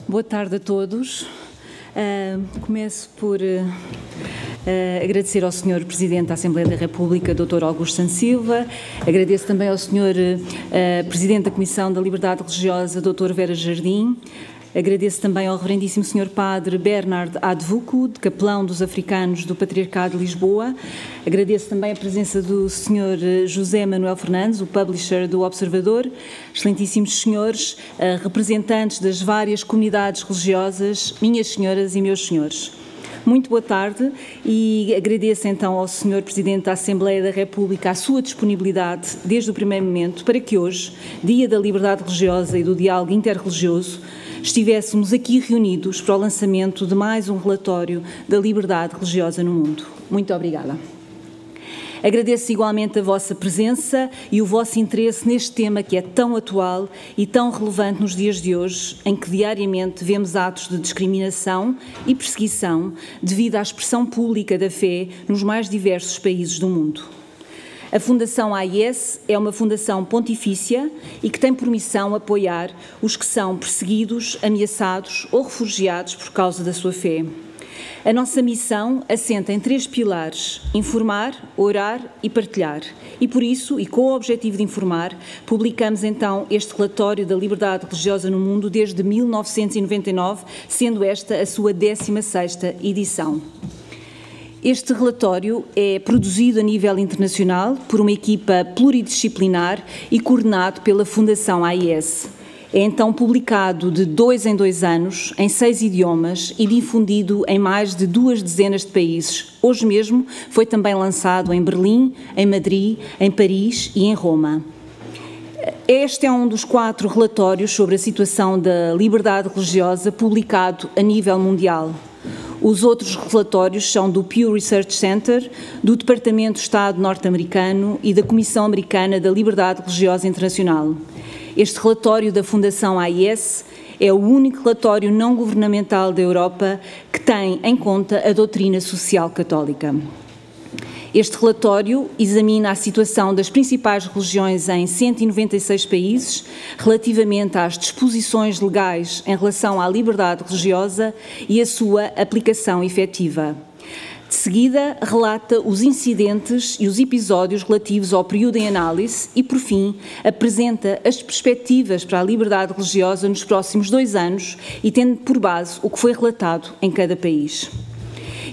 Boa tarde a todos. Começo por agradecer ao Sr. Presidente da Assembleia da República, Dr. Augusto Santos Silva. Agradeço também ao Sr. Presidente da Comissão da Liberdade Religiosa, Dr. Vera Jardim. Agradeço também ao Reverendíssimo Sr. Padre Bernard Advuku, capelão dos africanos do Patriarcado de Lisboa. Agradeço também a presença do Sr. José Manuel Fernandes, o publisher do Observador. Excelentíssimos senhores, representantes das várias comunidades religiosas, minhas senhoras e meus senhores. Muito boa tarde e agradeço então ao Sr. Presidente da Assembleia da República a sua disponibilidade desde o primeiro momento para que hoje, Dia da Liberdade Religiosa e do Diálogo Interreligioso, estivéssemos aqui reunidos para o lançamento de mais um relatório da liberdade religiosa no mundo. Muito obrigada. Agradeço igualmente a vossa presença e o vosso interesse neste tema que é tão atual e tão relevante nos dias de hoje, em que diariamente vemos atos de discriminação e perseguição devido à expressão pública da fé nos mais diversos países do mundo. A Fundação AIS é uma fundação pontifícia e que tem por missão apoiar os que são perseguidos, ameaçados ou refugiados por causa da sua fé. A nossa missão assenta em 3 pilares: informar, orar e partilhar. E por isso, e com o objetivo de informar, publicamos então este relatório da liberdade religiosa no mundo desde 1999, sendo esta a sua 16ª edição. Este relatório é produzido a nível internacional por uma equipa pluridisciplinar e coordenado pela Fundação AIS. É então publicado de 2 em 2 anos, em 6 idiomas e difundido em mais de 2 dezenas de países. Hoje mesmo foi também lançado em Berlim, em Madrid, em Paris e em Roma. Este é um dos 4 relatórios sobre a situação da liberdade religiosa publicado a nível mundial. Os outros relatórios são do Pew Research Center, do Departamento de Estado norte-americano e da Comissão Americana da Liberdade Religiosa Internacional. Este relatório da Fundação AIS é o único relatório não governamental da Europa que tem em conta a doutrina social católica. Este relatório examina a situação das principais religiões em 196 países relativamente às disposições legais em relação à liberdade religiosa e a sua aplicação efetiva. De seguida, relata os incidentes e os episódios relativos ao período em análise e, por fim, apresenta as perspectivas para a liberdade religiosa nos próximos 2 anos e tendo por base o que foi relatado em cada país.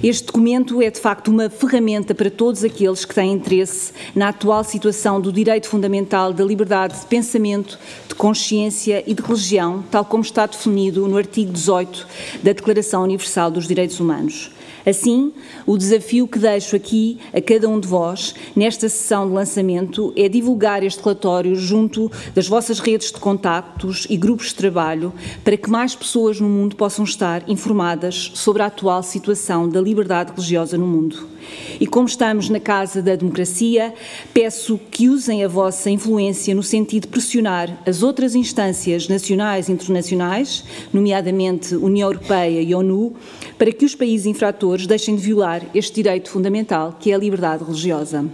Este documento é, de facto, uma ferramenta para todos aqueles que têm interesse na atual situação do direito fundamental da liberdade de pensamento, de consciência e de religião, tal como está definido no artigo 18 da Declaração Universal dos Direitos Humanos. Assim, o desafio que deixo aqui a cada um de vós, nesta sessão de lançamento, é divulgar este relatório junto das vossas redes de contactos e grupos de trabalho para que mais pessoas no mundo possam estar informadas sobre a atual situação da liberdade religiosa no mundo. E como estamos na Casa da Democracia, peço que usem a vossa influência no sentido de pressionar as outras instâncias nacionais e internacionais, nomeadamente União Europeia e ONU, para que os países infratores deixem de violar este direito fundamental, que é a liberdade religiosa.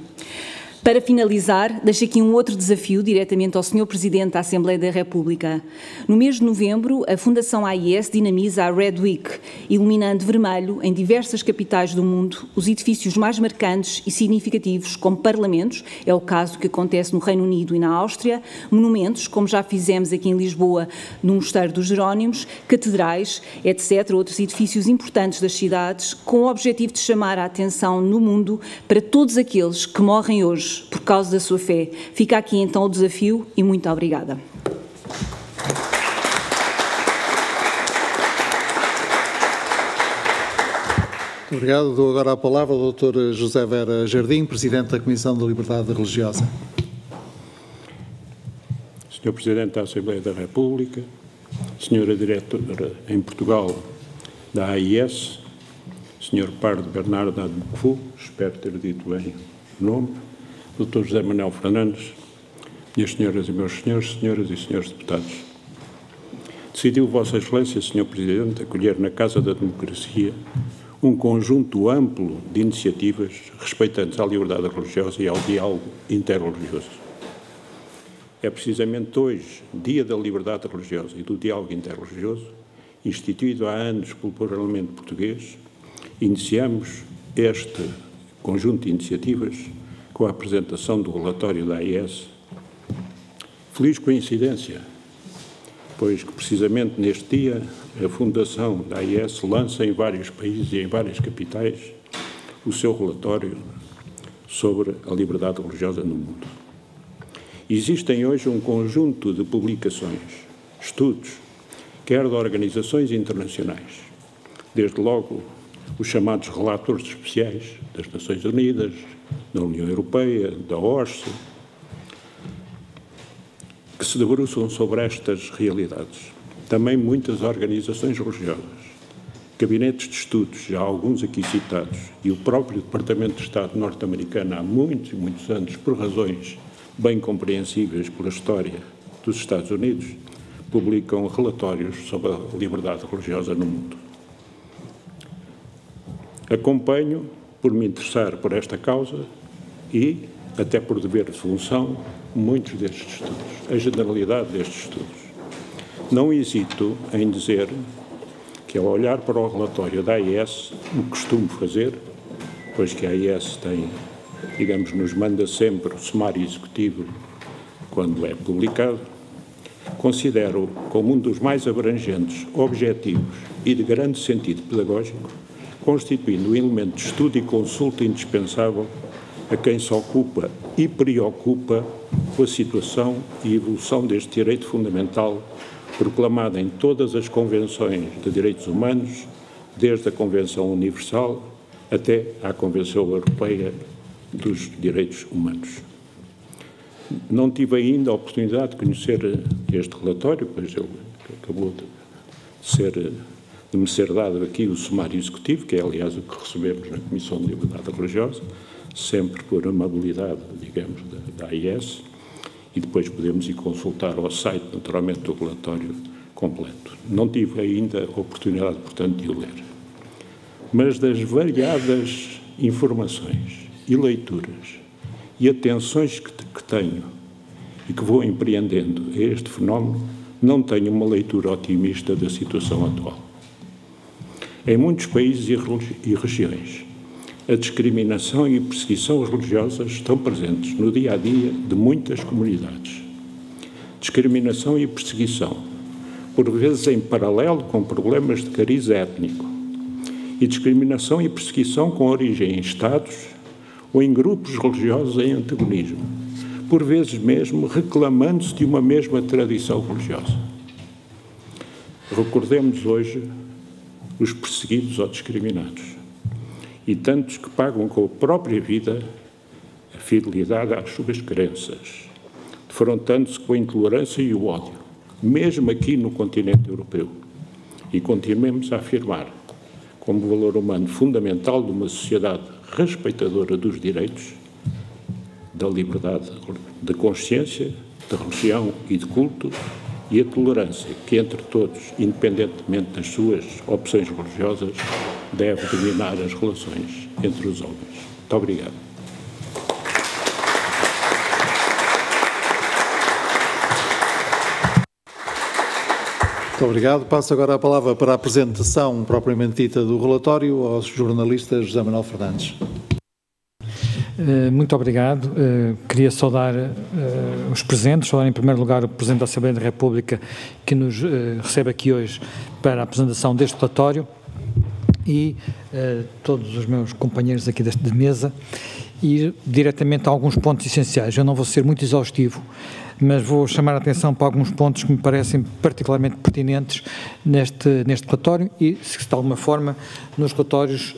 Para finalizar, deixo aqui um outro desafio diretamente ao Sr. Presidente da Assembleia da República. No mês de novembro, a Fundação AIS dinamiza a Red Week, iluminando vermelho em diversas capitais do mundo os edifícios mais marcantes e significativos, como parlamentos, é o caso que acontece no Reino Unido e na Áustria, monumentos, como já fizemos aqui em Lisboa, no Mosteiro dos Jerónimos, catedrais, etc., outros edifícios importantes das cidades, com o objetivo de chamar a atenção no mundo para todos aqueles que morrem hoje por causa da sua fé. Fica aqui então o desafio e muito obrigada. Muito obrigado. Dou agora a palavra ao Dr. José Vera Jardim, Presidente da Comissão da Liberdade Religiosa. Sr. Presidente da Assembleia da República, Sra. Diretora em Portugal da AIS, Sr. Padre Bernard Advuku, espero ter dito bem o nome, Dr. José Manuel Fernandes, minhas senhoras e meus senhores, senhoras e senhores deputados. Decidiu Vossa Excelência, Sr. Presidente, acolher na Casa da Democracia um conjunto amplo de iniciativas respeitantes à liberdade religiosa e ao diálogo interreligioso. É precisamente hoje, Dia da Liberdade Religiosa e do Diálogo Interreligioso, instituído há anos pelo Parlamento Português, iniciamos este conjunto de iniciativas com a apresentação do relatório da AIS. Feliz coincidência, pois que precisamente neste dia a Fundação da AIS lança em vários países e em várias capitais o seu relatório sobre a liberdade religiosa no mundo. Existem hoje um conjunto de publicações, estudos, quer de organizações internacionais, desde logo os chamados relatores especiais das Nações Unidas, da União Europeia, da OSCE, que se debruçam sobre estas realidades. Também muitas organizações religiosas, gabinetes de estudos, já alguns aqui citados, e o próprio Departamento de Estado norte-americano há muitos e muitos anos, por razões bem compreensíveis pela história dos Estados Unidos, publicam relatórios sobre a liberdade religiosa no mundo. Acompanho, por me interessar por esta causa e, até por dever de função, muitos destes estudos, a generalidade destes estudos. Não hesito em dizer que, ao olhar para o relatório da AIS, o costumo fazer, pois que a AIS tem, digamos, nos manda sempre o sumário executivo quando é publicado, considero como um dos mais abrangentes, objetivos e de grande sentido pedagógico, constituindo um elemento de estudo e consulta indispensável a quem se ocupa e preocupa com a situação e evolução deste direito fundamental proclamado em todas as convenções de direitos humanos, desde a Convenção Universal até à Convenção Europeia dos Direitos Humanos. Não tive ainda a oportunidade de conhecer este relatório, pois ele acabou de me ser dado aqui o sumário executivo, que é, aliás, o que recebemos na Comissão de Liberdade Religiosa, sempre por amabilidade, digamos, da AIS, e depois podemos ir consultar ao site, naturalmente, o relatório completo. Não tive ainda a oportunidade, portanto, de o ler. Mas das variadas informações e leituras e atenções que tenho e que vou empreendendo a este fenómeno, não tenho uma leitura otimista da situação atual. Em muitos países e regiões, a discriminação e perseguição religiosas estão presentes no dia-a-dia de muitas comunidades. Discriminação e perseguição, por vezes em paralelo com problemas de cariz étnico, e discriminação e perseguição com origem em Estados ou em grupos religiosos em antagonismo, por vezes mesmo reclamando-se de uma mesma tradição religiosa. Recordemos hoje os perseguidos ou discriminados, e tantos que pagam com a própria vida a fidelidade às suas crenças, defrontando-se com a intolerância e o ódio, mesmo aqui no continente europeu. E continuemos a afirmar, como valor humano fundamental de uma sociedade respeitadora dos direitos, da liberdade de consciência, de religião e de culto, e a tolerância que entre todos, independentemente das suas opções religiosas, deve dominar as relações entre os homens. Muito obrigado. Muito obrigado. Passo agora a palavra para a apresentação propriamente dita do relatório ao jornalista José Manuel Fernandes. Muito obrigado. Queria saudar os presentes, saudar em primeiro lugar o Presidente da Assembleia da República que nos recebe aqui hoje para a apresentação deste relatório e todos os meus companheiros aqui de mesa e ir diretamente a alguns pontos essenciais. Eu não vou ser muito exaustivo, mas vou chamar a atenção para alguns pontos que me parecem particularmente pertinentes neste relatório e, de alguma forma, nos relatórios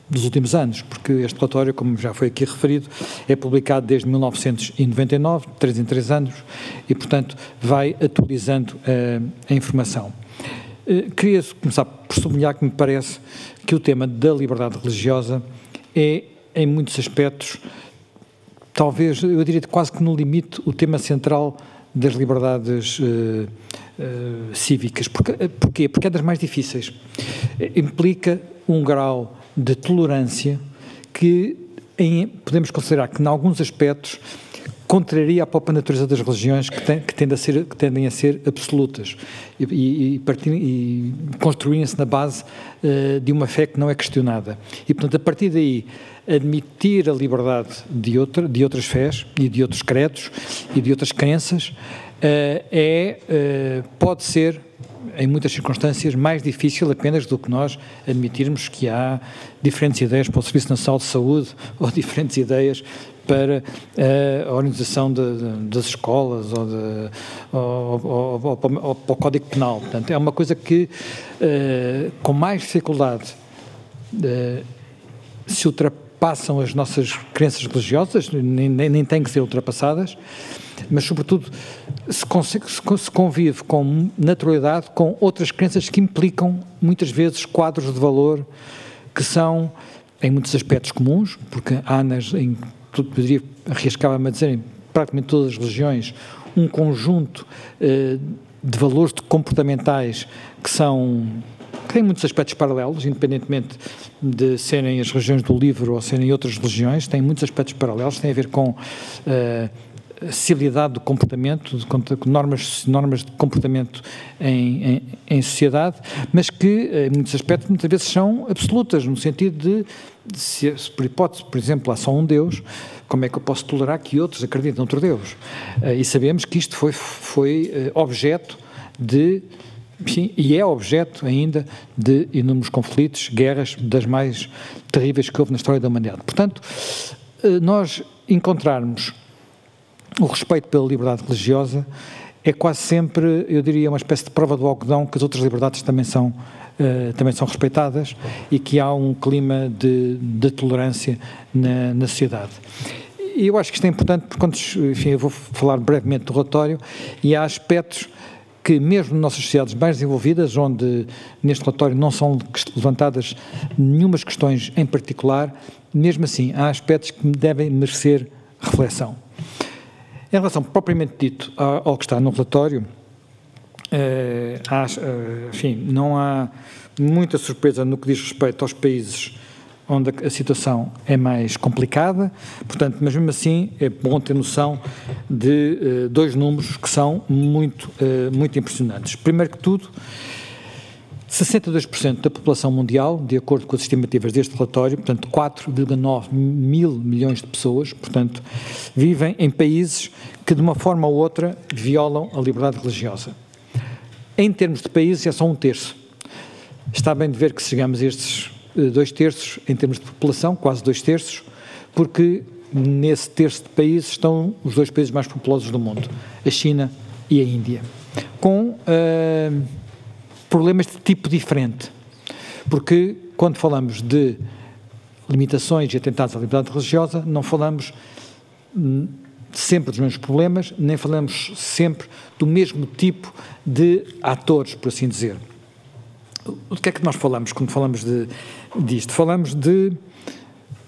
dos últimos anos, porque este relatório, como já foi aqui referido, é publicado desde 1999, de 3 em 3 anos, e, portanto, vai atualizando a informação. Queria começar por sublinhar que me parece que o tema da liberdade religiosa é, em muitos aspectos, talvez, eu diria quase que no limite, o tema central das liberdades cívicas. Porquê? Porque é das mais difíceis. Implica um grau de tolerância que podemos considerar que, em alguns aspectos, contraria a própria natureza das religiões que tendem a ser absolutas e construírem-se na base de uma fé que não é questionada. E, portanto, a partir daí, admitir a liberdade de outras fés e de outros credos e de outras crenças pode ser, em muitas circunstâncias, mais difícil apenas do que nós admitirmos que há diferentes ideias para o Serviço Nacional de Saúde ou diferentes ideias para a organização das escolas ou para o Código Penal. Portanto, é uma coisa que, com mais dificuldade, se ultrapassam as nossas crenças religiosas, nem têm que ser ultrapassadas, mas, sobretudo, se convive com naturalidade com outras crenças que implicam, muitas vezes, quadros de valor que são, em muitos aspectos, comuns, porque há arriscava-me a dizer, em praticamente todas as religiões, um conjunto de valores comportamentais que têm muitos aspectos paralelos, independentemente de serem as religiões do livro ou serem outras religiões, têm muitos aspectos paralelos, têm a ver com acessibilidade do comportamento, normas de comportamento em sociedade, mas que, em muitos aspectos, muitas vezes são absolutas, no sentido de se por hipótese, por exemplo, há só um Deus, como é que eu posso tolerar que outros acreditem noutro Deus? E sabemos que isto foi objeto de, enfim, e é objeto ainda de inúmeros conflitos, guerras, das mais terríveis que houve na história da humanidade. Portanto, nós encontrarmos o respeito pela liberdade religiosa é quase sempre, eu diria, uma espécie de prova do algodão que as outras liberdades também são respeitadas e que há um clima de tolerância na sociedade. E eu acho que isto é importante porque, enfim, eu vou falar brevemente do relatório, e há aspectos que, mesmo nas nossas sociedades mais desenvolvidas, onde neste relatório não são levantadas nenhumas questões em particular, mesmo assim, há aspectos que devem merecer reflexão. Em relação, propriamente dito, ao que está no relatório, enfim, não há muita surpresa no que diz respeito aos países onde a situação é mais complicada, portanto, mas mesmo assim é bom ter noção de dois números que são muito impressionantes. Primeiro que tudo, 62% da população mundial, de acordo com as estimativas deste relatório, portanto 4,9 mil milhões de pessoas, portanto, vivem em países que de uma forma ou outra violam a liberdade religiosa. Em termos de países é só um terço. Está bem de ver que chegamos a estes 2 terços em termos de população, quase 2 terços, porque nesse terço de países estão os 2 países mais populosos do mundo, a China e a Índia, com problemas de tipo diferente, porque quando falamos de limitações e atentados à liberdade religiosa, não falamos sempre dos mesmos problemas, nem falamos sempre do mesmo tipo de atores, por assim dizer. O que é que nós falamos quando falamos disto? Falamos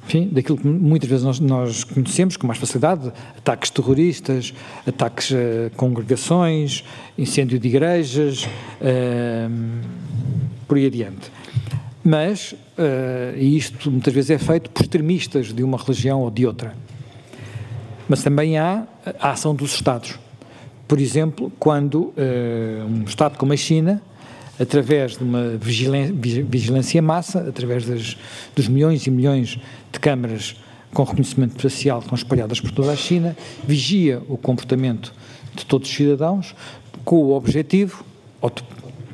enfim, daquilo que muitas vezes nós conhecemos com mais facilidade, ataques terroristas, ataques a congregações, incêndio de igrejas, por aí adiante. Mas, e isto muitas vezes é feito por extremistas de uma religião ou de outra. Mas também há a ação dos Estados. Por exemplo, quando um Estado como a China, através de uma vigilância em massa, através dos milhões e milhões de câmaras com reconhecimento facial que estão espalhadas por toda a China, vigia o comportamento de todos os cidadãos com o objetivo, ou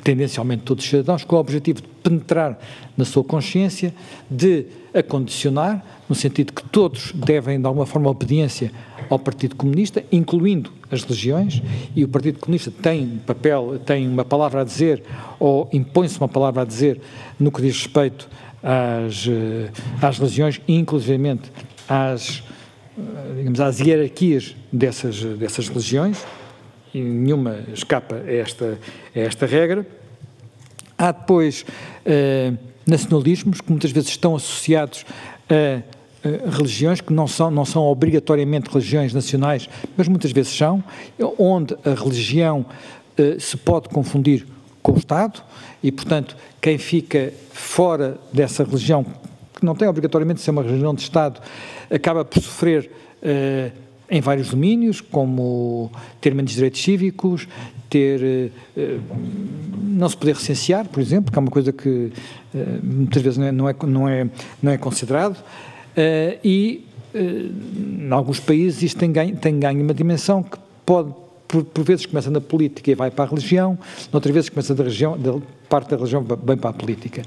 tendencialmente todos os cidadãos, com o objetivo de penetrar na sua consciência, de a condicionar, no sentido que todos devem, de alguma forma, obediência ao Partido Comunista, incluindo as religiões, e o Partido Comunista tem uma palavra a dizer, ou impõe-se uma palavra a dizer, no que diz respeito às religiões, e inclusivamente às hierarquias dessas religiões, e nenhuma escapa a esta regra. Há depois nacionalismos que muitas vezes estão associados a religiões que não são obrigatoriamente religiões nacionais, mas muitas vezes são, onde a religião se pode confundir com o Estado e, portanto, quem fica fora dessa religião, que não tem obrigatoriamente de ser uma religião de Estado, acaba por sofrer em vários domínios, como ter menos direitos cívicos, não se poder recensear, por exemplo, que é uma coisa que muitas vezes não é considerado, e em alguns países isto tem ganho uma dimensão que pode, por vezes começa na política e vai para a religião, outras vezes começa da parte da religião bem para a política.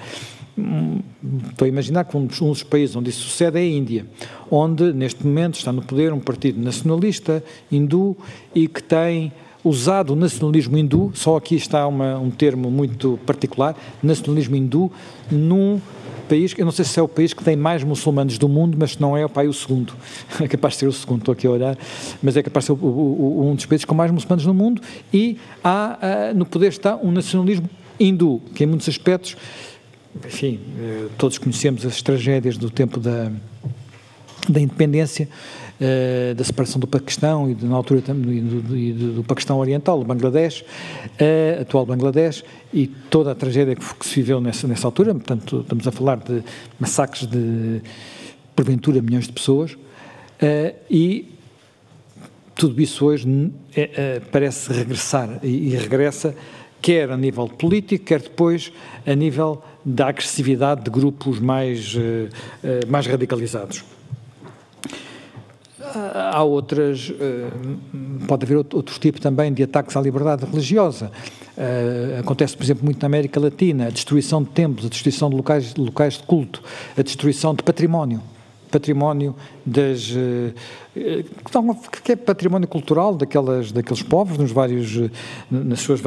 Estou a imaginar que um dos países onde isso sucede é a Índia, onde neste momento está no poder um partido nacionalista hindu e que tem usado o nacionalismo hindu, só aqui está um termo muito particular, nacionalismo hindu, num país, eu não sei se é o país que tem mais muçulmanos do mundo, mas se não é, o segundo, é capaz de ser o segundo, estou aqui a olhar, mas é capaz de ser um dos países com mais muçulmanos no mundo, e no poder está um nacionalismo hindu, que em muitos aspectos, enfim, todos conhecemos as tragédias do tempo da independência, da separação do Paquistão e na altura também do Paquistão Oriental, do Bangladesh, atual Bangladesh, e toda a tragédia que se viveu nessa altura. Portanto, estamos a falar de massacres de, porventura, milhões de pessoas, e tudo isso hoje parece regressar e regressa, quer a nível político, quer depois a nível da agressividade de grupos mais radicalizados. Há outras, pode haver outros tipos também de ataques à liberdade religiosa. Acontece, por exemplo, muito na América Latina, a destruição de templos, a destruição de locais de culto, a destruição de património que é património cultural daqueles povos nos seus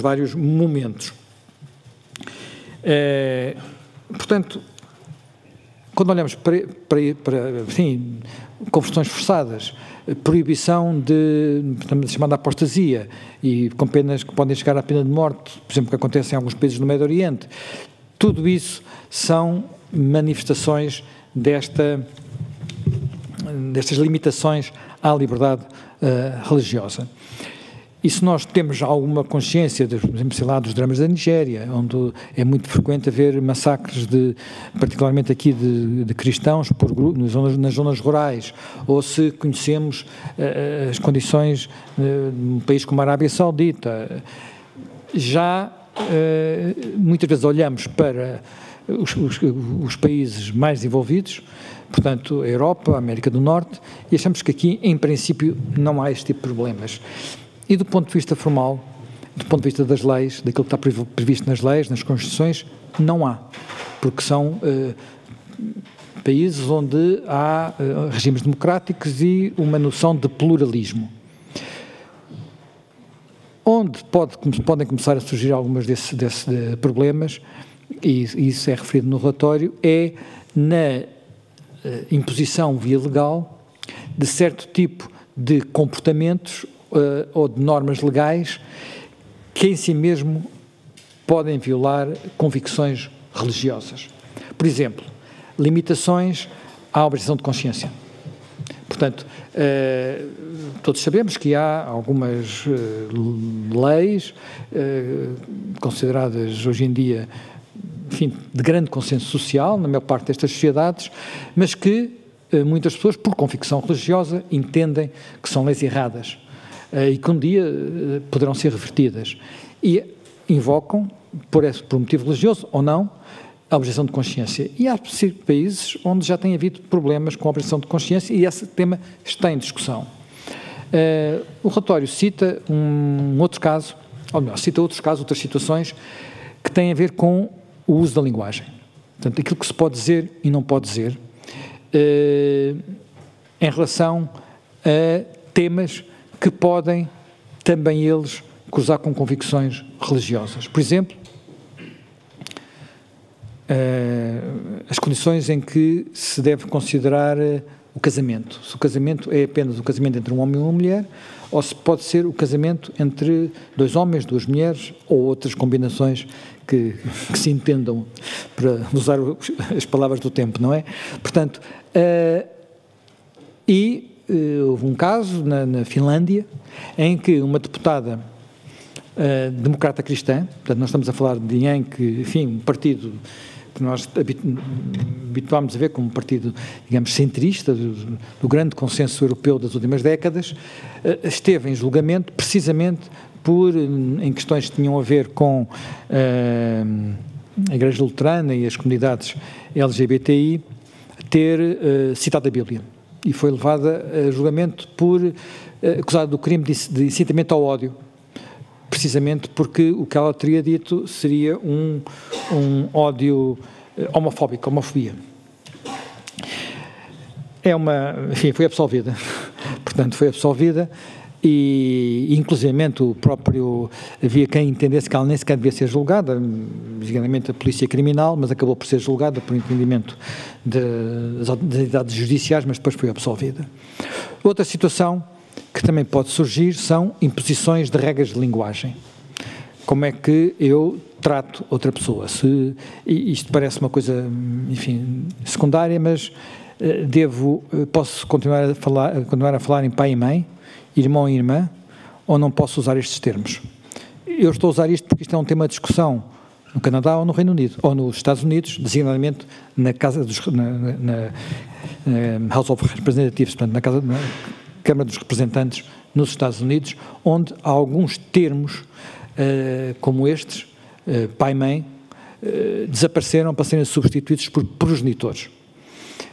vários momentos. Portanto, quando olhamos para enfim, conversões forçadas, proibição de chamada apostasia, e com penas que podem chegar à pena de morte, por exemplo, que acontece em alguns países do Médio Oriente, tudo isso são manifestações destas limitações à liberdade religiosa. E se nós temos alguma consciência, por exemplo, sei lá, dos dramas da Nigéria, onde é muito frequente haver massacres, particularmente aqui de cristãos, nas zonas rurais, ou se conhecemos as condições de um país como a Arábia Saudita, já muitas vezes olhamos para os países mais desenvolvidos, portanto, a Europa, a América do Norte, e achamos que aqui, em princípio, não há este tipo de problemas. E do ponto de vista formal, do ponto de vista das leis, daquilo que está previsto nas leis, nas constituições, não há, porque são países onde há regimes democráticos e uma noção de pluralismo. Onde podem começar a surgir algumas desses problemas, e isso é referido no relatório, é na imposição via legal de certo tipo de comportamentos ou de normas legais que em si mesmo podem violar convicções religiosas. Por exemplo, limitações à objeção de consciência. Portanto, todos sabemos que há algumas leis consideradas hoje em dia, enfim, de grande consenso social na maior parte destas sociedades, mas que muitas pessoas, por convicção religiosa, entendem que são leis erradas e que um dia poderão ser revertidas, e invocam, por motivo religioso ou não, a objeção de consciência. E há países onde já tem havido problemas com a objeção de consciência e esse tema está em discussão. O relatório cita outro caso, ou melhor, cita outros casos, outras situações que têm a ver com o uso da linguagem. Portanto, aquilo que se pode dizer e não pode dizer em relação a temas que podem também eles cruzar com convicções religiosas. Por exemplo, as condições em que se deve considerar o casamento. Se o casamento é apenas o casamento entre um homem e uma mulher, ou se pode ser o casamento entre dois homens, duas mulheres, ou outras combinações que se entendam, para usar as palavras do tempo, não é? Portanto, houve um caso na Finlândia em que uma deputada democrata cristã, portanto nós estamos a falar de em que, enfim, um partido que nós habituámos a ver como um partido, digamos, centrista, do grande consenso europeu das últimas décadas, esteve em julgamento precisamente em questões que tinham a ver com a Igreja Luterana e as comunidades LGBTI, ter citado a Bíblia. E foi levada a julgamento acusada do crime de incitamento ao ódio, precisamente porque o que ela teria dito seria um ódio homofóbico, homofobia. Enfim, foi absolvida. Portanto, foi absolvida e, inclusivamente, havia quem entendesse que ela nem sequer devia ser julgada, basicamente a polícia criminal, mas acabou por ser julgada por entendimento das entidades judiciais, mas depois foi absolvida. Outra situação que também pode surgir são imposições de regras de linguagem. Como é que eu trato outra pessoa? Isto parece uma coisa, enfim, secundária, mas posso continuar a falar em pai e mãe, irmão e irmã, ou não posso usar estes termos? Eu estou a usar isto porque isto é um tema de discussão no Canadá ou no Reino Unido, ou nos Estados Unidos, designadamente na House of Representatives, portanto, na Câmara dos Representantes nos Estados Unidos, onde há alguns termos como estes, pai e mãe, desapareceram para serem substituídos por progenitores.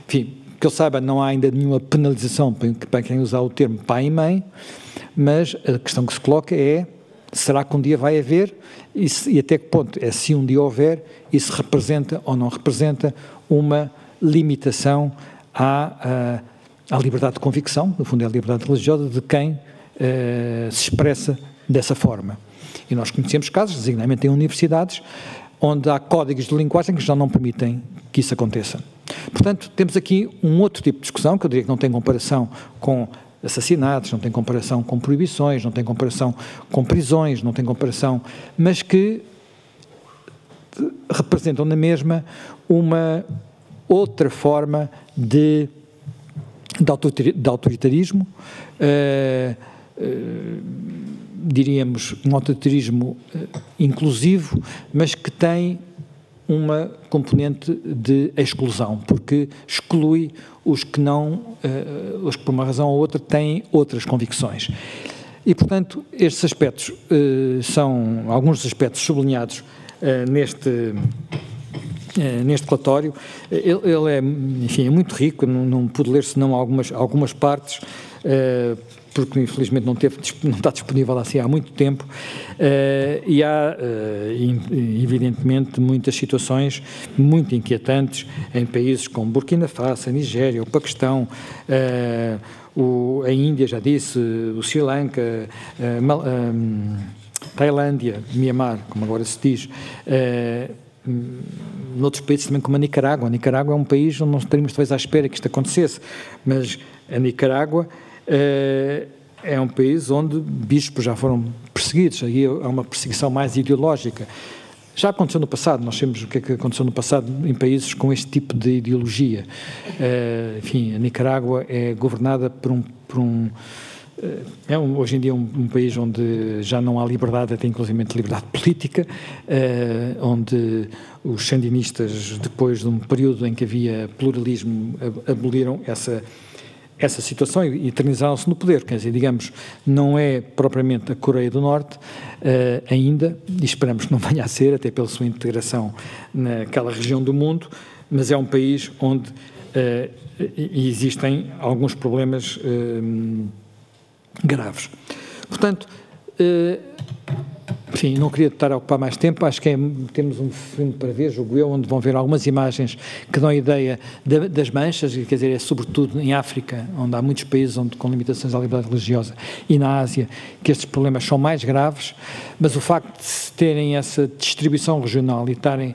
Enfim, que eu saiba, não há ainda nenhuma penalização para quem usar o termo pai e mãe, mas a questão que se coloca é: será que um dia vai haver e até que ponto se um dia houver, isso representa ou não representa uma limitação à liberdade de convicção, no fundo é a liberdade religiosa de quem se expressa dessa forma. E nós conhecemos casos, designadamente em universidades, onde há códigos de linguagem que já não permitem que isso aconteça. Portanto, temos aqui um outro tipo de discussão, que eu diria que não tem comparação com assassinatos, não tem comparação com proibições, não tem comparação com prisões, não tem comparação, mas que representam na mesma uma outra forma de autoritarismo, diríamos um autoritarismo inclusivo, mas que tem uma componente de exclusão, porque exclui os que por uma razão ou outra têm outras convicções. E, portanto, estes aspectos são alguns dos aspectos sublinhados neste relatório. Ele é, enfim, é muito rico, não pude ler senão algumas partes, porque infelizmente não está disponível assim há muito tempo, e há, evidentemente, muitas situações muito inquietantes em países como Burkina Faso, a Nigéria, o Paquistão, a Índia, já disse, o Sri Lanka, Tailândia, Mianmar, como agora se diz, noutros países também como a Nicarágua. A Nicarágua é um país onde não estaríamos talvez à espera que isto acontecesse, mas a Nicarágua é um país onde bispos já foram perseguidos. Aí há uma perseguição mais ideológica. Já aconteceu no passado, nós sabemos o que é que aconteceu no passado em países com este tipo de ideologia. Enfim, a Nicarágua é governada hoje em dia um país onde já não há liberdade, até inclusive liberdade política, onde os sandinistas, depois de um período em que havia pluralismo, aboliram essa situação e eternizaram-se no poder. Quer dizer, digamos, não é propriamente a Coreia do Norte ainda, e esperamos que não venha a ser, até pela sua integração naquela região do mundo, mas é um país onde existem alguns problemas graves. Portanto, enfim, não queria estar a ocupar mais tempo, acho que temos um filme para ver, julgo eu, onde vão ver algumas imagens que dão a ideia das manchas, quer dizer, é sobretudo em África, onde há muitos países com limitações à liberdade religiosa, e na Ásia, que estes problemas são mais graves, mas o facto de terem essa distribuição regional e estarem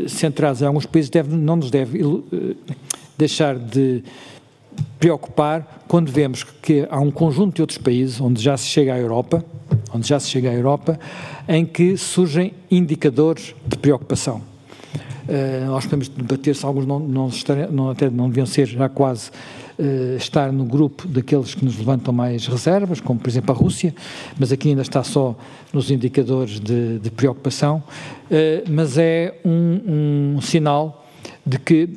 centrados em alguns países não nos deve deixar de preocupar quando vemos que há um conjunto de outros países onde já se chega à Europa, em que surgem indicadores de preocupação. Nós podemos debater se alguns até não deviam ser já quase estar no grupo daqueles que nos levantam mais reservas, como por exemplo a Rússia, mas aqui ainda está só nos indicadores de preocupação, mas é um sinal de que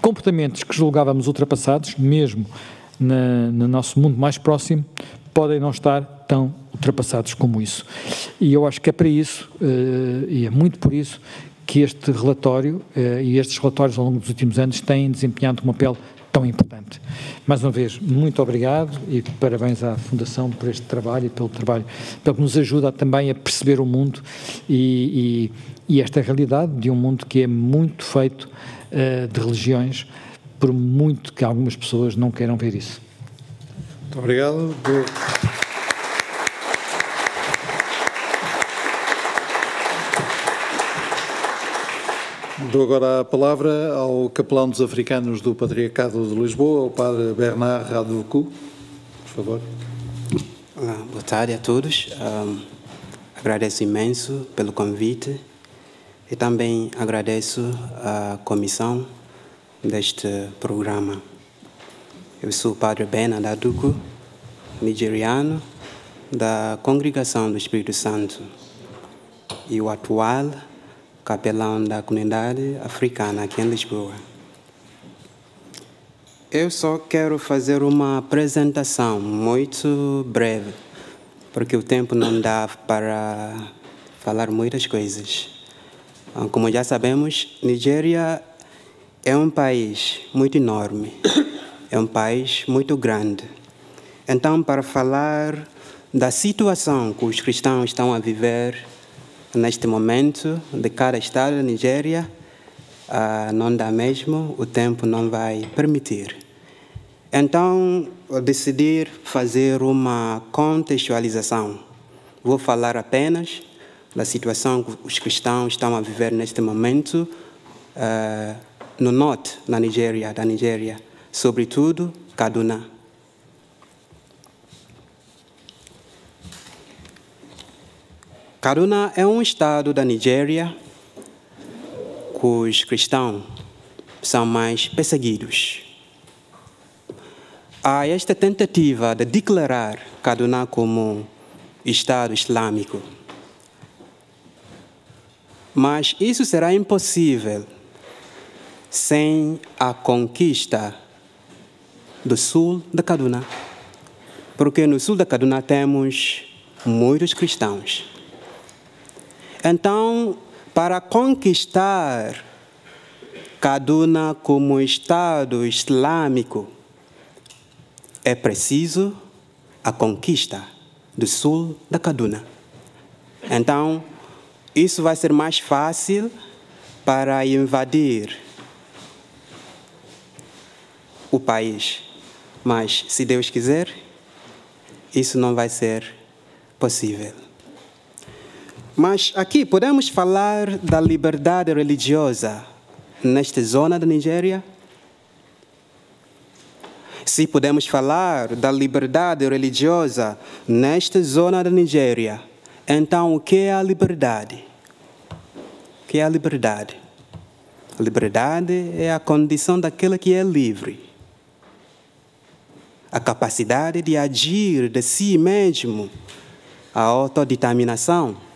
comportamentos que julgávamos ultrapassados, mesmo no nosso mundo mais próximo, podem não estar tão ultrapassados como isso. E eu acho que é para isso, e é muito por isso, que este relatório e estes relatórios ao longo dos últimos anos têm desempenhado um papel tão importante. Mais uma vez, muito obrigado e parabéns à Fundação por este trabalho e pelo trabalho, pelo que nos ajuda também a perceber o mundo e esta realidade de um mundo que é muito feito de religiões, por muito que algumas pessoas não queiram ver isso. Muito obrigado. Dou agora a palavra ao capelão dos africanos do Patriarcado de Lisboa, o padre Bernard Advoku. Por favor. Olá, boa tarde a todos. Agradeço imenso pelo convite e também agradeço a comissão deste programa. Eu sou o padre Bernard Advoku, nigeriano, da Congregação do Espírito Santo e o atual capelão da comunidade africana aqui em Lisboa. Eu só quero fazer uma apresentação muito breve, porque o tempo não dá para falar muitas coisas. Como já sabemos, Nigéria é um país muito enorme, é um país muito grande. Então, para falar da situação que os cristãos estão a viver neste momento, de cada estado da Nigéria, não dá mesmo, o tempo não vai permitir. Então, eu decidi fazer uma contextualização. Vou falar apenas da situação que os cristãos estão a viver neste momento no norte da Nigéria, sobretudo Kaduna. Kaduna é um estado da Nigéria cujos cristãos são mais perseguidos. Há esta tentativa de declarar Kaduna como Estado Islâmico. Mas isso será impossível sem a conquista do sul da Kaduna. Porque no sul da Kaduna temos muitos cristãos. Então, para conquistar Kaduna como Estado Islâmico, é preciso a conquista do sul da Kaduna. Então, isso vai ser mais fácil para invadir o país. Mas, se Deus quiser, isso não vai ser possível. Mas aqui podemos falar da liberdade religiosa nesta zona da Nigéria? Se podemos falar da liberdade religiosa nesta zona da Nigéria, então o que é a liberdade? O que é a liberdade? A liberdade é a condição daquele que é livre. A capacidade de agir de si mesmo, a autodeterminação,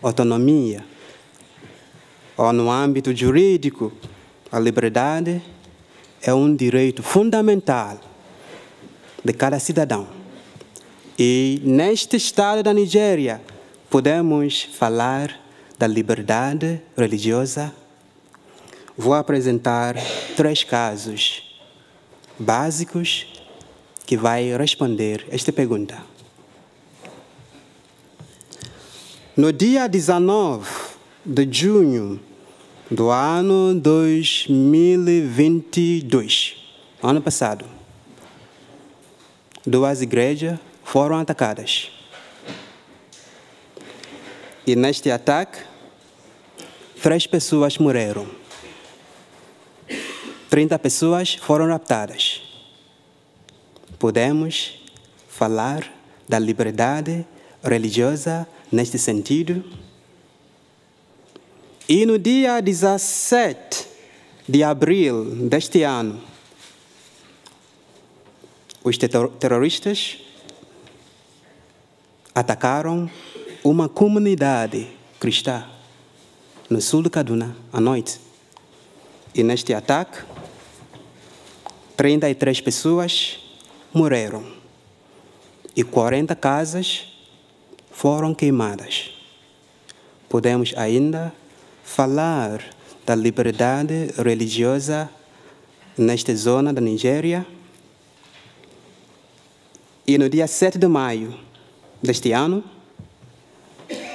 autonomia. Ou no âmbito jurídico, a liberdade é um direito fundamental de cada cidadão. E neste estado da Nigéria, podemos falar da liberdade religiosa. Vou apresentar 3 casos básicos que vai responder esta pergunta. No dia 19 de junho do ano 2022, ano passado, 2 igrejas foram atacadas. E neste ataque, 3 pessoas morreram. 30 pessoas foram raptadas. Podemos falar da liberdade religiosa neste sentido? E no dia 17 de abril deste ano, os terroristas atacaram uma comunidade cristã no sul de Kaduna à noite. E neste ataque, 33 pessoas morreram e 40 casas foram queimadas. Podemos ainda falar da liberdade religiosa nesta zona da Nigéria. E no dia 7 de maio deste ano,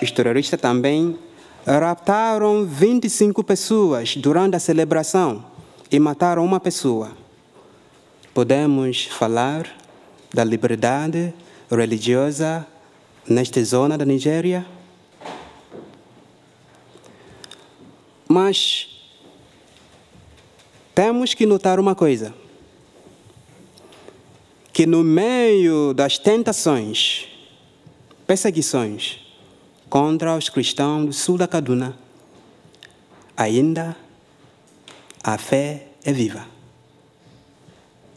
os terroristas também raptaram 25 pessoas durante a celebração e mataram uma pessoa. Podemos falar da liberdade religiosa nesta zona da Nigéria? Mas temos que notar uma coisa, que no meio das tentações, perseguições contra os cristãos do sul da Kaduna, ainda a fé é viva.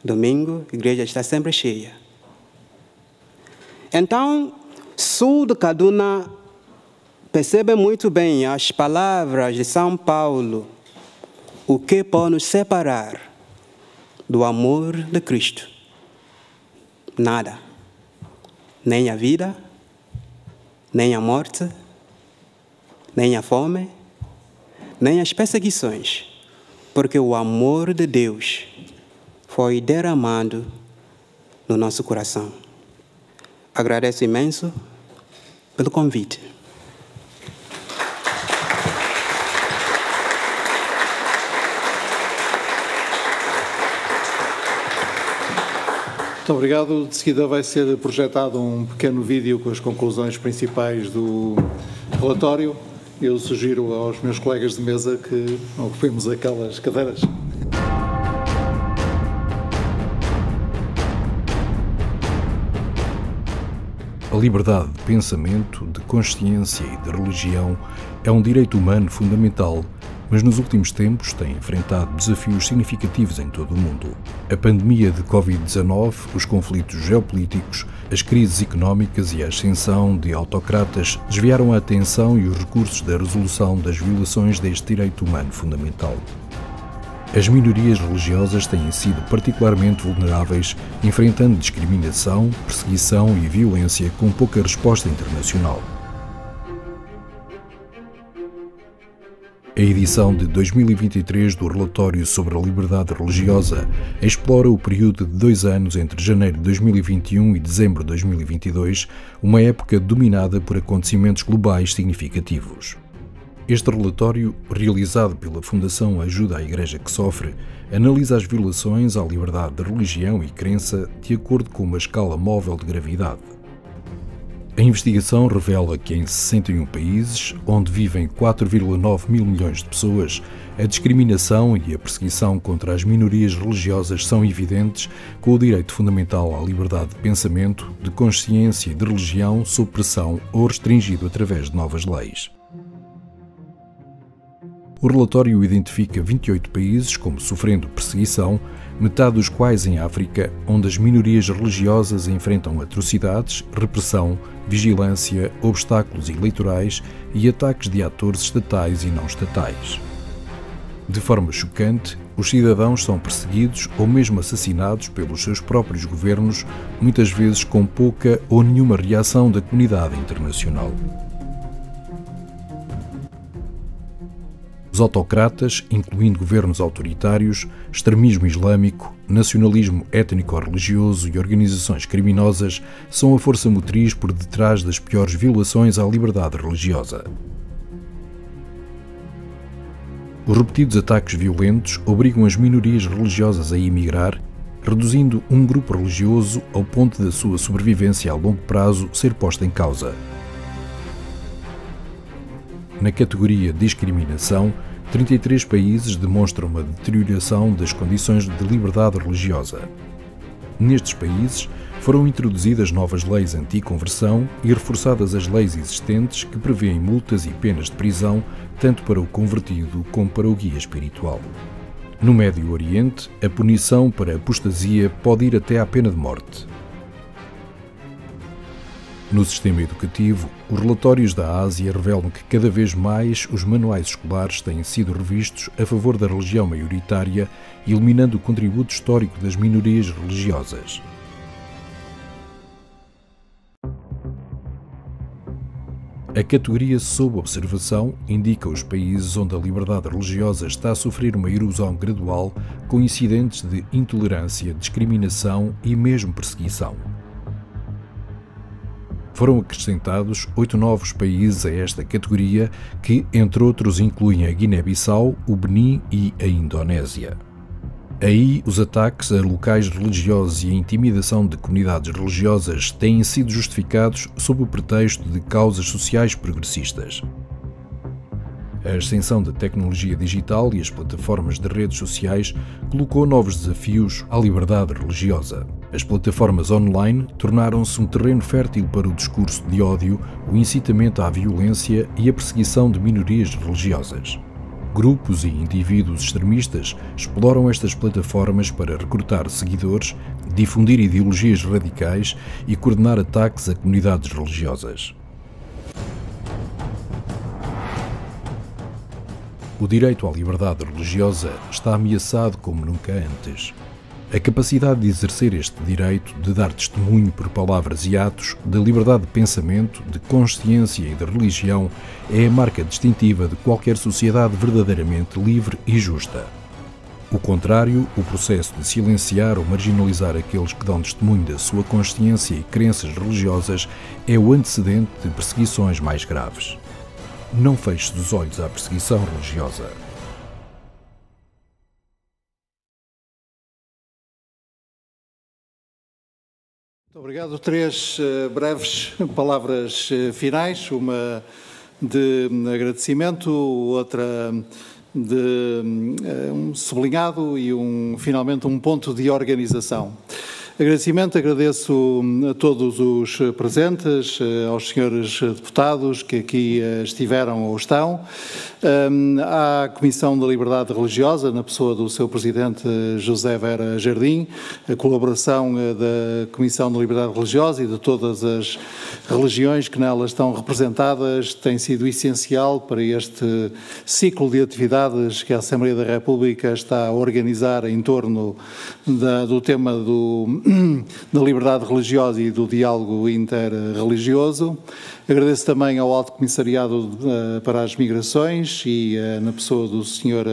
Domingo, a igreja está sempre cheia. Então, sul de Kaduna percebe muito bem as palavras de São Paulo. O que pode nos separar do amor de Cristo? Nada. Nem a vida, nem a morte, nem a fome, nem as perseguições, porque o amor de Deus foi derramado no nosso coração. Agradeço imenso pelo convite. Muito obrigado. De seguida vai ser projetado um pequeno vídeo com as conclusões principais do relatório. Eu sugiro aos meus colegas de mesa que ocupemos aquelas cadeiras. A liberdade de pensamento, de consciência e de religião é um direito humano fundamental, mas nos últimos tempos tem enfrentado desafios significativos em todo o mundo. A pandemia de Covid-19, os conflitos geopolíticos, as crises económicas e a ascensão de autocratas desviaram a atenção e os recursos da resolução das violações deste direito humano fundamental. As minorias religiosas têm sido particularmente vulneráveis, enfrentando discriminação, perseguição e violência com pouca resposta internacional. A edição de 2023 do relatório sobre a liberdade religiosa explora o período de 2 anos entre janeiro de 2021 e dezembro de 2022, uma época dominada por acontecimentos globais significativos. Este relatório, realizado pela Fundação Ajuda à Igreja que Sofre, analisa as violações à liberdade de religião e crença de acordo com uma escala móvel de gravidade. A investigação revela que em 61 países, onde vivem 4,9 mil milhões de pessoas, a discriminação e a perseguição contra as minorias religiosas são evidentes, com o direito fundamental à liberdade de pensamento, de consciência e de religião sob pressão ou restringido através de novas leis. O relatório identifica 28 países como sofrendo perseguição, metade dos quais em África, onde as minorias religiosas enfrentam atrocidades, repressão, vigilância, obstáculos eleitorais e ataques de atores estatais e não estatais. De forma chocante, os cidadãos são perseguidos ou mesmo assassinados pelos seus próprios governos, muitas vezes com pouca ou nenhuma reação da comunidade internacional. Os autocratas, incluindo governos autoritários, extremismo islâmico, nacionalismo étnico-religioso e organizações criminosas, são a força motriz por detrás das piores violações à liberdade religiosa. Os repetidos ataques violentos obrigam as minorias religiosas a emigrar, reduzindo um grupo religioso ao ponto da sua sobrevivência a longo prazo ser posta em causa. Na categoria discriminação, 33 países demonstram uma deterioração das condições de liberdade religiosa. Nestes países, foram introduzidas novas leis anti-conversão e reforçadas as leis existentes que prevêem multas e penas de prisão tanto para o convertido como para o guia espiritual. No Médio Oriente, a punição para apostasia pode ir até à pena de morte. No sistema educativo, os relatórios da Ásia revelam que cada vez mais os manuais escolares têm sido revistos a favor da religião maioritária, eliminando o contributo histórico das minorias religiosas. A categoria sob observação indica os países onde a liberdade religiosa está a sofrer uma erosão gradual com incidentes de intolerância, discriminação e mesmo perseguição. Foram acrescentados 8 novos países a esta categoria que, entre outros, incluem a Guiné-Bissau, o Benin e a Indonésia. Aí, os ataques a locais religiosos e a intimidação de comunidades religiosas têm sido justificados sob o pretexto de causas sociais progressistas. A ascensão da tecnologia digital e as plataformas de redes sociais colocou novos desafios à liberdade religiosa. As plataformas online tornaram-se um terreno fértil para o discurso de ódio, o incitamento à violência e a perseguição de minorias religiosas. Grupos e indivíduos extremistas exploram estas plataformas para recrutar seguidores, difundir ideologias radicais e coordenar ataques a comunidades religiosas. O direito à liberdade religiosa está ameaçado como nunca antes. A capacidade de exercer este direito, de dar testemunho por palavras e atos, de liberdade de pensamento, de consciência e de religião, é a marca distintiva de qualquer sociedade verdadeiramente livre e justa. O contrário, o processo de silenciar ou marginalizar aqueles que dão testemunho da sua consciência e crenças religiosas, é o antecedente de perseguições mais graves. Não feche os olhos à perseguição religiosa. Muito obrigado. 3 breves palavras finais, uma de agradecimento, outra de um sublinhado e finalmente um ponto de organização. Agradecimento, agradeço a todos os presentes, aos senhores deputados que aqui estiveram ou estão, à Comissão da Liberdade Religiosa, na pessoa do seu presidente José Vera Jardim, a colaboração da Comissão da Liberdade Religiosa e de todas as religiões que nela estão representadas tem sido essencial para este ciclo de atividades que a Assembleia da República está a organizar em torno do tema da liberdade religiosa e do diálogo interreligioso. Agradeço também ao Alto Comissariado para as Migrações e na pessoa do senhor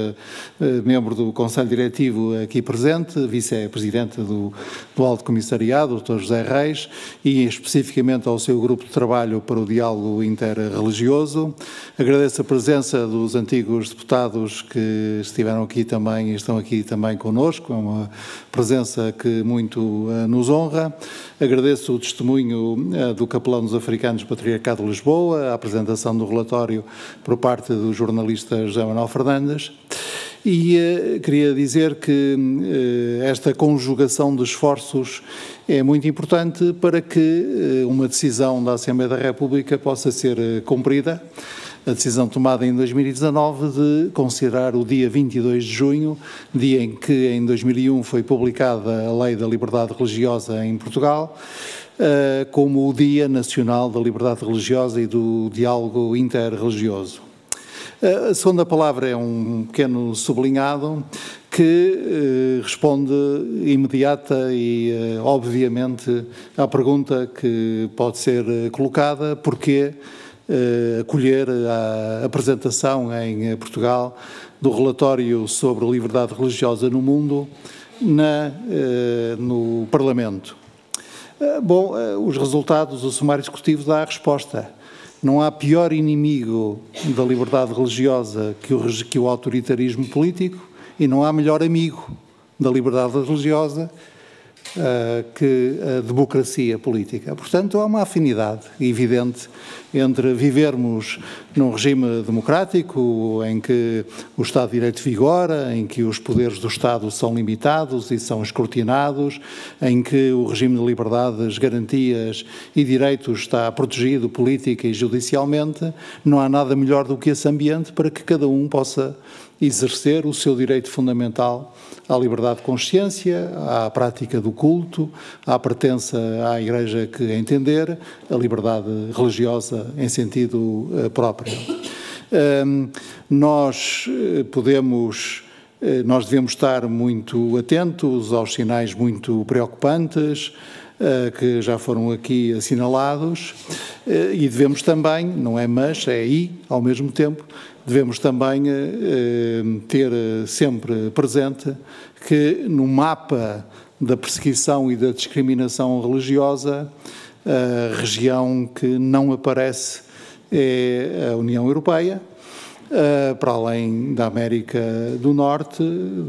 membro do Conselho Diretivo aqui presente, vice-presidente do Alto Comissariado, Dr. José Reis, e especificamente ao seu grupo de trabalho para o diálogo interreligioso. Agradeço a presença dos antigos deputados que estiveram aqui também e estão aqui também connosco, é uma presença que muito nos honra. Agradeço o testemunho do capelão dos africanos Patriarcado de Lisboa, a apresentação do relatório por parte do jornalista José Manuel Fernandes. E queria dizer que esta conjugação de esforços é muito importante para que uma decisão da Assembleia da República possa ser cumprida. A decisão tomada em 2019 de considerar o dia 22 de junho, dia em que em 2001 foi publicada a Lei da Liberdade Religiosa em Portugal, como o Dia Nacional da Liberdade Religiosa e do Diálogo Interreligioso. A segunda palavra é um pequeno sublinhado que responde imediata e, obviamente, à pergunta que pode ser colocada: porquê acolher a apresentação em Portugal do relatório sobre a liberdade religiosa no mundo no Parlamento? Bom, os resultados, o sumário executivo dá a resposta. Não há pior inimigo da liberdade religiosa que o autoritarismo político e não há melhor amigo da liberdade religiosa que a democracia política. Portanto, há uma afinidade evidente entre vivermos num regime democrático em que o Estado de Direito vigora, em que os poderes do Estado são limitados e são escrutinados, em que o regime de liberdades, garantias e direitos está protegido política e judicialmente. Não há nada melhor do que esse ambiente para que cada um possa exercer o seu direito fundamental à liberdade de consciência, à prática do culto, à pertença à Igreja que entender, a liberdade religiosa em sentido próprio. Nós devemos estar muito atentos aos sinais muito preocupantes que já foram aqui assinalados e devemos também, não é mas, é e, ao mesmo tempo, devemos também ter sempre presente que no mapa da perseguição e da discriminação religiosa, a região que não aparece é a União Europeia, para além da América do Norte,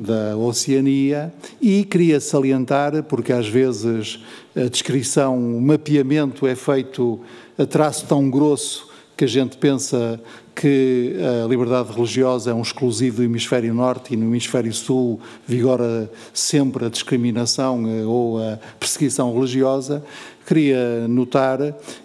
da Oceania, e queria salientar, porque às vezes a descrição, o mapeamento é feito a traço tão grosso que a gente pensa que a liberdade religiosa é um exclusivo do hemisfério norte e no hemisfério sul vigora sempre a discriminação ou a perseguição religiosa. Queria notar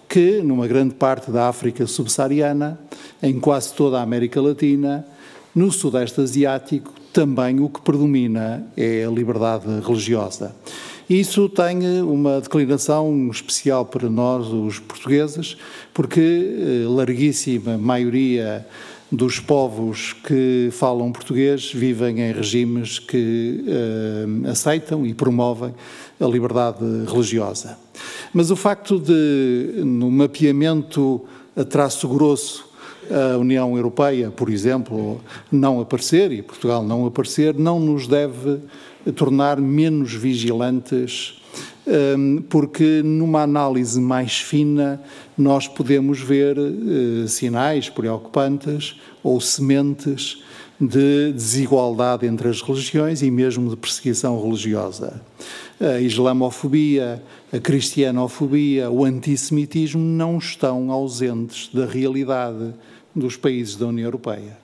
que numa grande parte da África subsaariana, em quase toda a América Latina, no Sudeste Asiático, também o que predomina é a liberdade religiosa. Isso tem uma declinação especial para nós, os portugueses, porque a larguíssima maioria dos povos que falam português vivem em regimes que aceitam e promovem a liberdade religiosa. Mas o facto de, no mapeamento a traço grosso, a União Europeia, por exemplo, não aparecer, e Portugal não aparecer, não nos deve tornar menos vigilantes, porque numa análise mais fina nós podemos ver sinais preocupantes ou sementes de desigualdade entre as religiões e mesmo de perseguição religiosa. A islamofobia, a cristianofobia, o antissemitismo não estão ausentes da realidade dos países da União Europeia.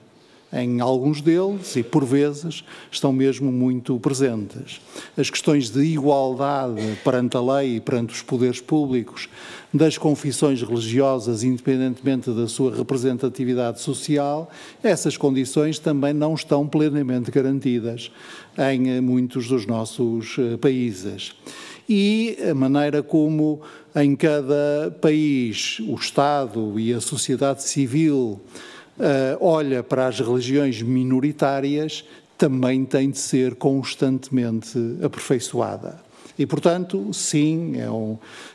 Em alguns deles, e por vezes, estão mesmo muito presentes. As questões de igualdade perante a lei e perante os poderes públicos, das confissões religiosas, independentemente da sua representatividade social, essas condições também não estão plenamente garantidas em muitos dos nossos países. E a maneira como em cada país o Estado e a sociedade civil olha para as religiões minoritárias também tem de ser constantemente aperfeiçoada. E, portanto, sim,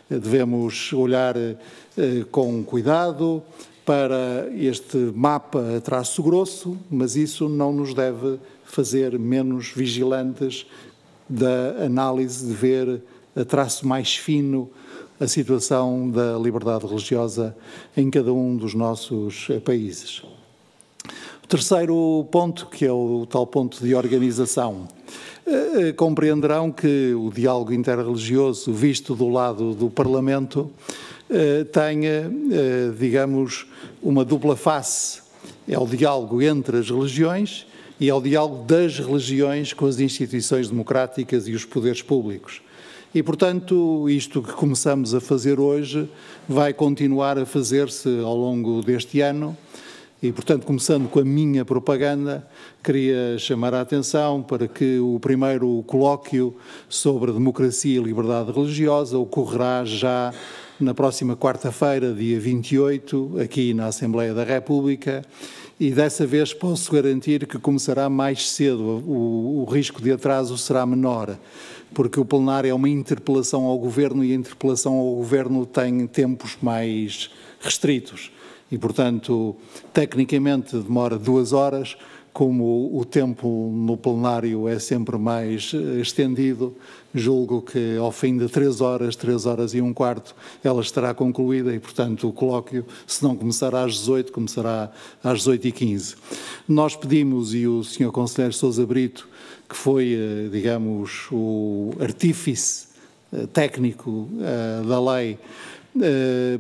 devemos olhar com cuidado para este mapa a traço grosso, mas isso não nos deve fazer menos vigilantes da análise de ver a traço mais fino a situação da liberdade religiosa em cada um dos nossos países. O terceiro ponto, que é o tal ponto de organização, compreenderão que o diálogo interreligioso visto do lado do Parlamento tem, digamos, uma dupla face. É o diálogo entre as religiões e é o diálogo das religiões com as instituições democráticas e os poderes públicos. E, portanto, isto que começamos a fazer hoje vai continuar a fazer-se ao longo deste ano e, portanto, começando com a minha propaganda, queria chamar a atenção para que o primeiro colóquio sobre democracia e liberdade religiosa ocorrerá já na próxima quarta-feira, dia 28, aqui na Assembleia da República, e dessa vez posso garantir que começará mais cedo, o risco de atraso será menor, porque o plenário é uma interpelação ao Governo e a interpelação ao Governo tem tempos mais restritos e, portanto, tecnicamente demora 2 horas, como o tempo no plenário é sempre mais estendido, julgo que ao fim de 3 horas e um quarto, ela estará concluída e, portanto, o colóquio, se não começar às 18, começará às 18h15. Nós pedimos, e o Sr. Conselheiro Sousa Brito, que foi, digamos, o artífice técnico da lei,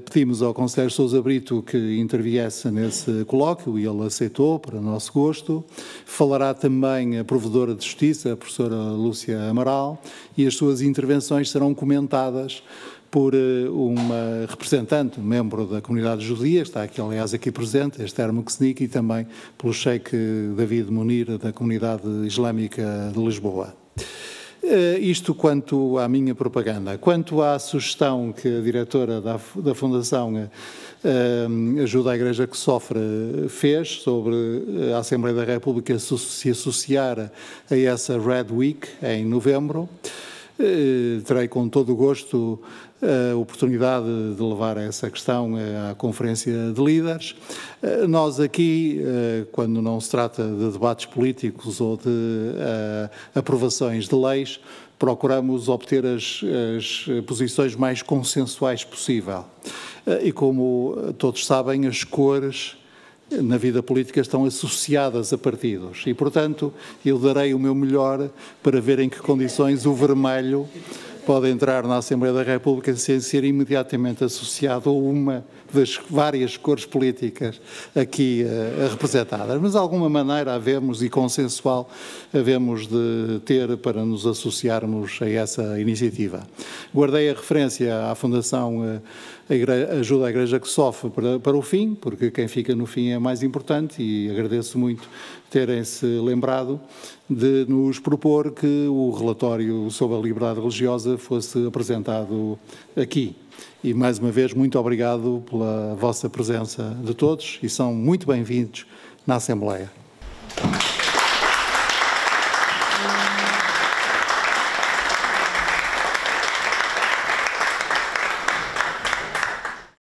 pedimos ao Conselheiro Sousa Brito que interviesse nesse colóquio e ele aceitou, para nosso gosto. Falará também a Provedora de Justiça, a professora Lúcia Amaral, e as suas intervenções serão comentadas por uma representante, um membro da comunidade judia, que está aqui, aliás, aqui presente, Esther Muksnik, e também pelo Sheikh David Munir, da comunidade islâmica de Lisboa. Isto quanto à minha propaganda. Quanto à sugestão que a diretora da Fundação Ajuda à Igreja que Sofre fez sobre a Assembleia da República se associar a essa Red Week em novembro, terei com todo o gosto a oportunidade de levar essa questão à Conferência de Líderes. Nós aqui, quando não se trata de debates políticos ou de aprovações de leis, procuramos obter as posições mais consensuais possível. E como todos sabem, as cores na vida política estão associadas a partidos e, portanto, eu darei o meu melhor para ver em que condições o vermelho pode entrar na Assembleia da República sem ser imediatamente associado a uma das várias cores políticas aqui representadas. Mas, de alguma maneira, havemos, e consensual, havemos de ter para nos associarmos a essa iniciativa. Guardei a referência à Fundação Ajuda à Igreja que Sofre para o fim, porque quem fica no fim é mais importante, e agradeço muito terem-se lembrado de nos propor que o relatório sobre a liberdade religiosa fosse apresentado aqui. E, mais uma vez, muito obrigado pela vossa presença de todos e são muito bem-vindos na Assembleia.